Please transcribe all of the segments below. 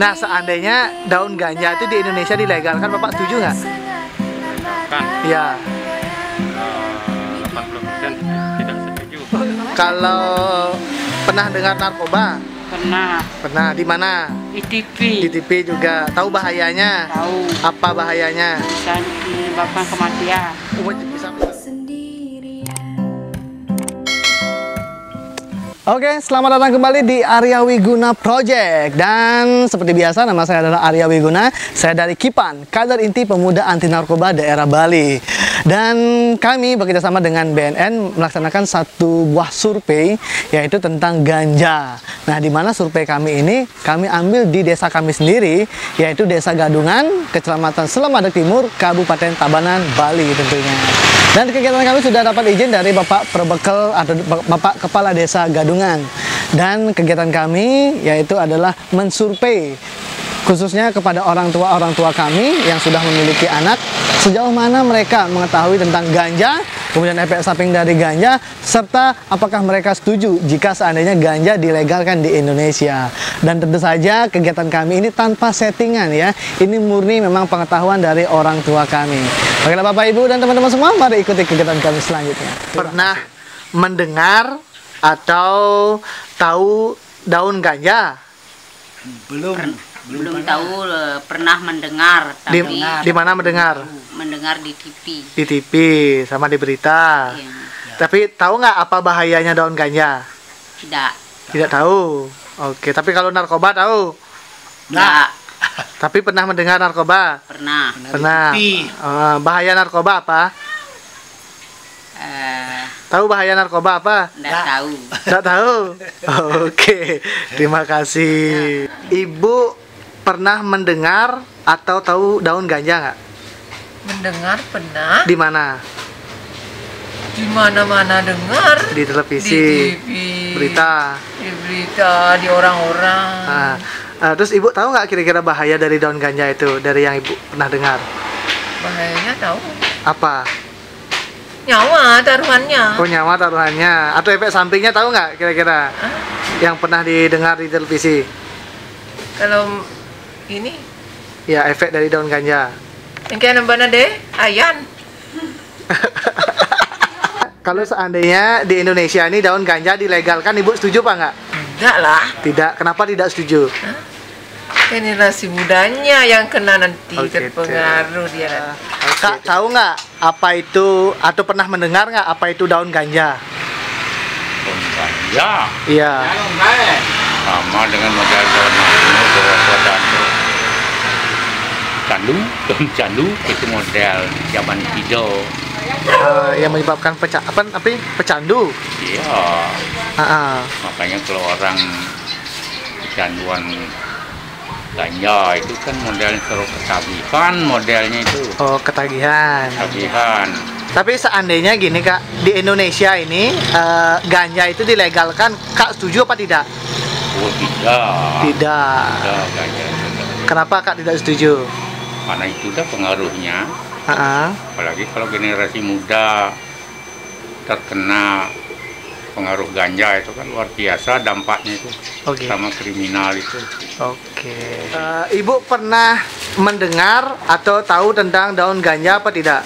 Nah, seandainya daun ganja itu di Indonesia dilegalkan, Bapak setuju nggak? Kan Iya. 80% tidak setuju. Kalau pernah dengar narkoba? Pernah Pernah. Di mana? di TV. Di TV juga. Tahu bahayanya? Tahu Apa bahayanya? bisa menyebabkan kematian. Oke, selamat datang kembali di Arya Wiguna Project. Dan seperti biasa, nama saya adalah Arya Wiguna. Saya dari KIPAN, Kader Inti Pemuda Anti Narkoba Daerah Bali. Dan kami bekerjasama dengan BNN melaksanakan satu buah survei, yaitu tentang ganja. Nah, di mana survei kami ini kami ambil di desa kami sendiri, yaitu Desa Gadungan, Kecamatan Selamadeg Timur, Kabupaten Tabanan, Bali tentunya. Dan kegiatan kami sudah dapat izin dari Bapak Perbekel atau Bapak Kepala Desa Gadungan. Dan kegiatan kami yaitu adalah mensurvei khususnya kepada orang tua kami yang sudah memiliki anak, sejauh mana mereka mengetahui tentang ganja, kemudian efek samping dari ganja, serta apakah mereka setuju jika seandainya ganja dilegalkan di Indonesia. Dan tentu saja kegiatan kami ini tanpa settingan ya, ini murni memang pengetahuan dari orang tua kami. Baiklah Bapak Ibu dan teman-teman semua, mari ikuti kegiatan kami selanjutnya. Pernah mendengar atau tahu daun ganja? Belum tahu, pernah mendengar, tapi Di mana mendengar? mendengar di TV. Di TV sama di berita. Iya. Tapi tahu nggak apa bahayanya daun ganja? Tidak. Tidak tahu. Oke, tapi kalau narkoba tahu? Tidak. Tapi pernah mendengar narkoba? Pernah. Pernah. Bahaya narkoba apa? Tahu bahaya narkoba apa? Tidak tahu. Tidak tahu. Oke, terima kasih. Ibu pernah mendengar atau tahu daun ganja nggak? Mendengar pernah, Di mana? di mana-mana dengar, Di televisi, di TV, berita. di berita, di orang-orang. Terus ibu tahu nggak kira-kira bahaya dari daun ganja itu dari yang ibu pernah dengar? Bahayanya tahu, Apa? nyawa taruhannya. Oh, nyawa taruhannya. Atau efek sampingnya tahu nggak kira-kira? Hah? Yang pernah didengar di televisi? Kalau ini, Ya, efek dari daun ganja. yang kayak nambah deh, ayan. Kalau seandainya di Indonesia ini daun ganja dilegalkan, ibu setuju apa nggak? Enggak lah, Tidak. Kenapa tidak setuju? generasi mudanya yang kena nanti, Oh, gitu. terpengaruh dia nanti. Kak, tahu nggak apa itu atau pernah mendengar nggak apa itu daun ganja? Daun ganja Iya. sama dengan model daun candu, daun candu itu model zaman Kido. Yang menyebabkan pecandu. Iya, makanya kalau orang kecanduan ganja itu kan modelnya terus ketagihan, modelnya itu Oh, ketagihan. ketagihan. Tapi seandainya gini Kak, di Indonesia ini ganja itu dilegalkan, Kak setuju apa tidak? Oh tidak, Tidak. tidak ganja itu tidak. Kenapa Kak tidak setuju? Karena itu udah pengaruhnya. Apalagi kalau generasi muda terkena pengaruh ganja itu kan luar biasa dampaknya itu. Oke. Sama kriminal itu. Oke. Ibu pernah mendengar atau tahu tentang daun ganja apa tidak?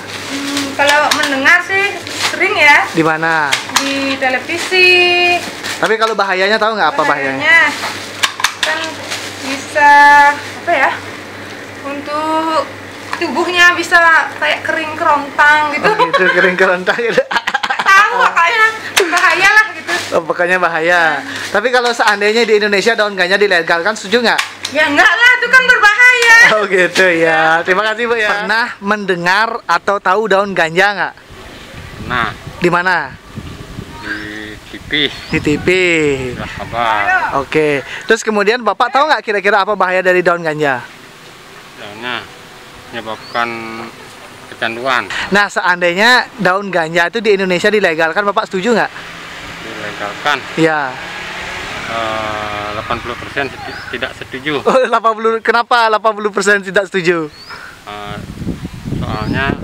Kalau mendengar sih sering ya Di mana? di televisi. Tapi kalau bahayanya tahu nggak apa bahayanya? Kan bisa apa ya? Untuk tubuhnya bisa kayak kering kerontang gitu. Oh, gitu, kering kerontang gitu. Tahu kayaknya bahaya lah gitu. Oh, pokoknya bahaya. Tapi kalau seandainya di Indonesia daun ganja dilegalkan, setuju nggak? Ya enggak lah, itu kan berbahaya. Oh gitu ya. Terima kasih Bu ya. Pernah mendengar atau tahu daun ganja nggak? Nah, Di mana? di TV Di TV. lah kabar Oke. Terus kemudian Bapak tahu nggak kira-kira apa bahaya dari daun ganja? daunnya menyebabkan kecanduan. Nah, seandainya daun ganja itu di Indonesia dilegalkan, Bapak setuju nggak? Dilegalkan Ya. 80% tidak setuju. Oh, 80. Kenapa 80% tidak setuju? Soalnya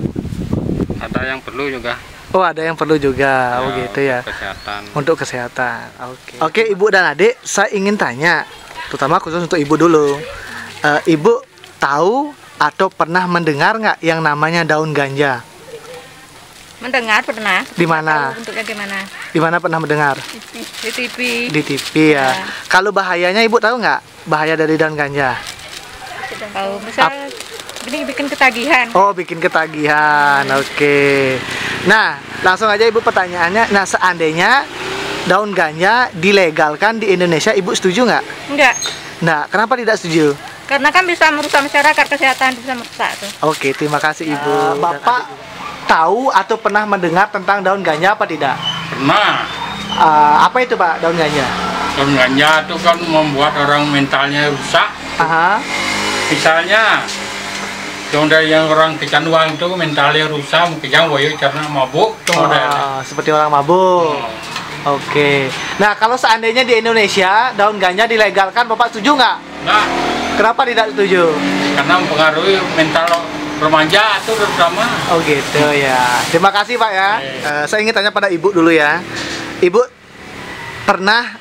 ada yang perlu juga. Oh, ada yang perlu juga. Oh, gitu ya. Kesehatan. Untuk kesehatan. Oke. Oke, Ibu dan Adik, saya ingin tanya, terutama khusus untuk Ibu dulu. Ibu tahu atau pernah mendengar nggak yang namanya daun ganja? Mendengar pernah. Di mana? Tahu bentuknya gimana? Di mana pernah mendengar? Di TV. Di TV ya. Ya. Kalau bahayanya ibu tahu nggak? Bahaya dari daun ganja? Tahu, misal ini bikin ketagihan. Oh, bikin ketagihan. Oke. Nah, langsung aja ibu pertanyaannya. Nah, seandainya daun ganja dilegalkan di Indonesia, ibu setuju nggak? Enggak. Nah, kenapa tidak setuju? Karena kan bisa merusak masyarakat, kesehatan bisa merusak tuh. Oke, terima kasih ibu. Bapak tahu atau pernah mendengar tentang daun ganja apa tidak? Pernah. Apa itu Pak daun ganja? Daun ganja itu kan membuat orang mentalnya rusak. Aha. Misalnya, yang dari yang orang kecanduan itu mentalnya rusak, mungkin woyo karena mabuk. Seperti orang mabuk. Oke. Nah, kalau seandainya di Indonesia daun ganja dilegalkan, Bapak setuju nggak? Nah, Kenapa tidak setuju? karena mempengaruhi mental remaja itu terutama. Oh gitu ya. Terima kasih Pak ya. Saya ingin tanya pada Ibu dulu ya. Ibu pernah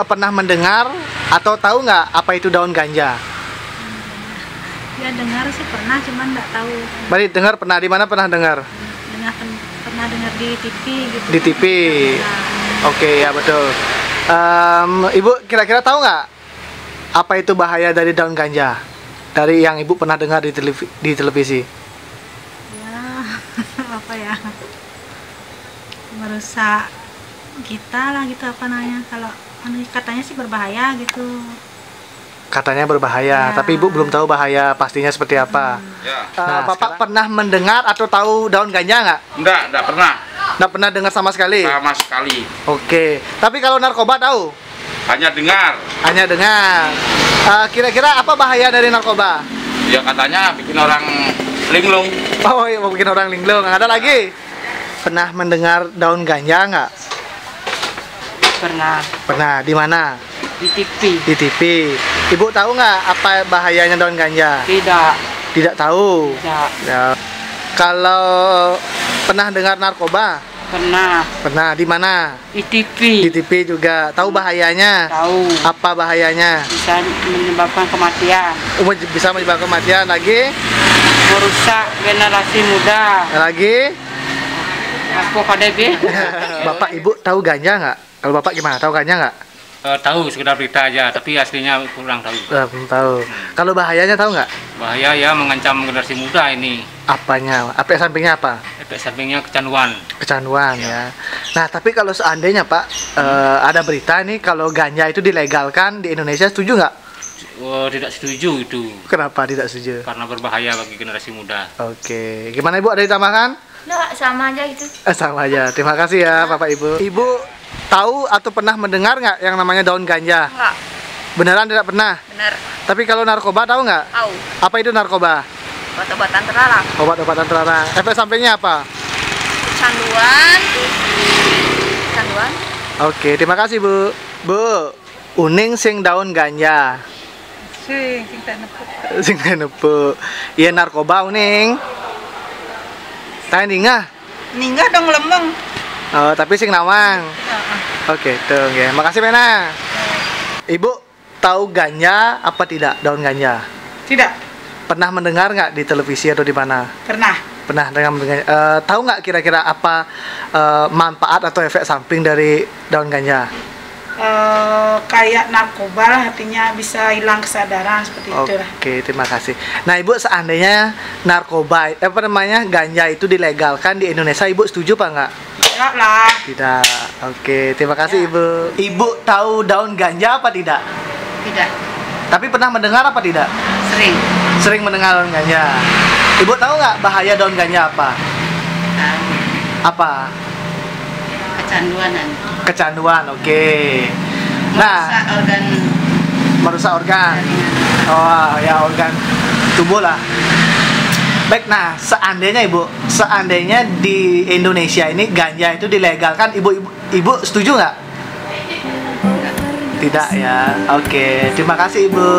pernah mendengar atau tahu nggak apa itu daun ganja? Ya dengar sih pernah, cuman nggak tahu. Mari dengar pernah di mana pernah dengar? Pernah dengar di TV gitu. Di TV. Oke ya betul. Ibu kira-kira tahu nggak apa itu bahaya dari daun ganja? Dari yang ibu pernah dengar di televisi? Ya apa ya? Merusak kita lah gitu apa namanya? Kalau katanya sih berbahaya gitu. Katanya berbahaya, Ya. tapi ibu belum tahu bahaya pastinya seperti apa. Ya. Nah, Bapak pernah mendengar atau tahu daun ganja nggak? Enggak pernah. Nggak pernah dengar sama sekali? Sama sekali. Oke, tapi kalau narkoba tahu? Hanya dengar. Hanya dengar. Kira-kira apa bahaya dari narkoba? Ya katanya bikin orang linglung. Oh, iya, mau bikin orang linglung. Ada lagi? Pernah mendengar daun ganja nggak? Pernah Pernah. Di mana? di TV. Di TV. Ibu tahu nggak apa bahayanya daun ganja? Tidak. Tidak tahu. Tidak. Ya. Kalau pernah dengar narkoba? Pernah Pernah. Di mana? di TV. Di TV juga. Tahu bahayanya? Tahu Apa bahayanya? bisa menyebabkan kematian, Bisa menyebabkan kematian. Lagi? merusak generasi muda. Lagi? Aku KDB. Bapak ibu tahu ganja nggak? Kalau bapak gimana? Tahu ganja nggak? Tahu sekedar berita aja, tapi aslinya kurang tahu. Belum tahu. Kalau bahayanya tahu nggak? Bahaya ya, mengancam generasi muda ini. Apanya? Efek sampingnya apa? Efek sampingnya kecanduan. Kecanduan ya. Nah tapi kalau seandainya Pak ada berita nih kalau ganja itu dilegalkan di Indonesia, setuju nggak? Tidak setuju itu, Kenapa tidak setuju? karena berbahaya bagi generasi muda. Oke. Gimana Ibu? Ada ditambahkan? Nggak, sama aja gitu. Sama aja. Terima kasih ya Bapak Ibu. Ibu tahu atau pernah mendengar nggak yang namanya daun ganja? Enggak. Beneran tidak pernah? Benar. Tapi kalau narkoba tahu nggak? Tahu. Apa itu narkoba? Obat-obatan terlarang. Obat-obatan terlarang. Efek sampingnya apa? Kecanduan. Kecanduan. Oke, terima kasih Bu. Bu, uning sing daun ganja. Sing tak nepuk. Sing nepu. Iya narkoba uning. Tanya ningah. Ninggah dong lembeng. Oh, tapi sing nawang. Oke, tuh ya. Makasih Bena. Ibu tahu ganja apa tidak? Daun ganja. Tidak. Pernah mendengar nggak di televisi atau di mana? Pernah. Pernah mendengar. Tahu nggak kira-kira apa manfaat atau efek samping dari daun ganja? Kayak narkoba lah, artinya bisa hilang kesadaran seperti itu lah. Oke, terima kasih. Nah, Ibu seandainya narkoba, ganja itu dilegalkan di Indonesia, Ibu setuju apa nggak? Tidak lah. Tidak. Oke, terima kasih Ibu. Ibu tahu daun ganja apa tidak? Tidak. Tapi pernah mendengar apa tidak? Sering. Sering mendengar daun ganja. Ibu tahu nggak bahaya daun ganja apa? Tahu. Apa? Kecanduanan. Kecanduan, oke. Nah, Merusak organ merusak organ. Oh, ya organ tubuh lah. Baik, nah seandainya seandainya di Indonesia ini ganja itu dilegalkan, ibu setuju nggak? Tidak ya. Oke, terima kasih Ibu.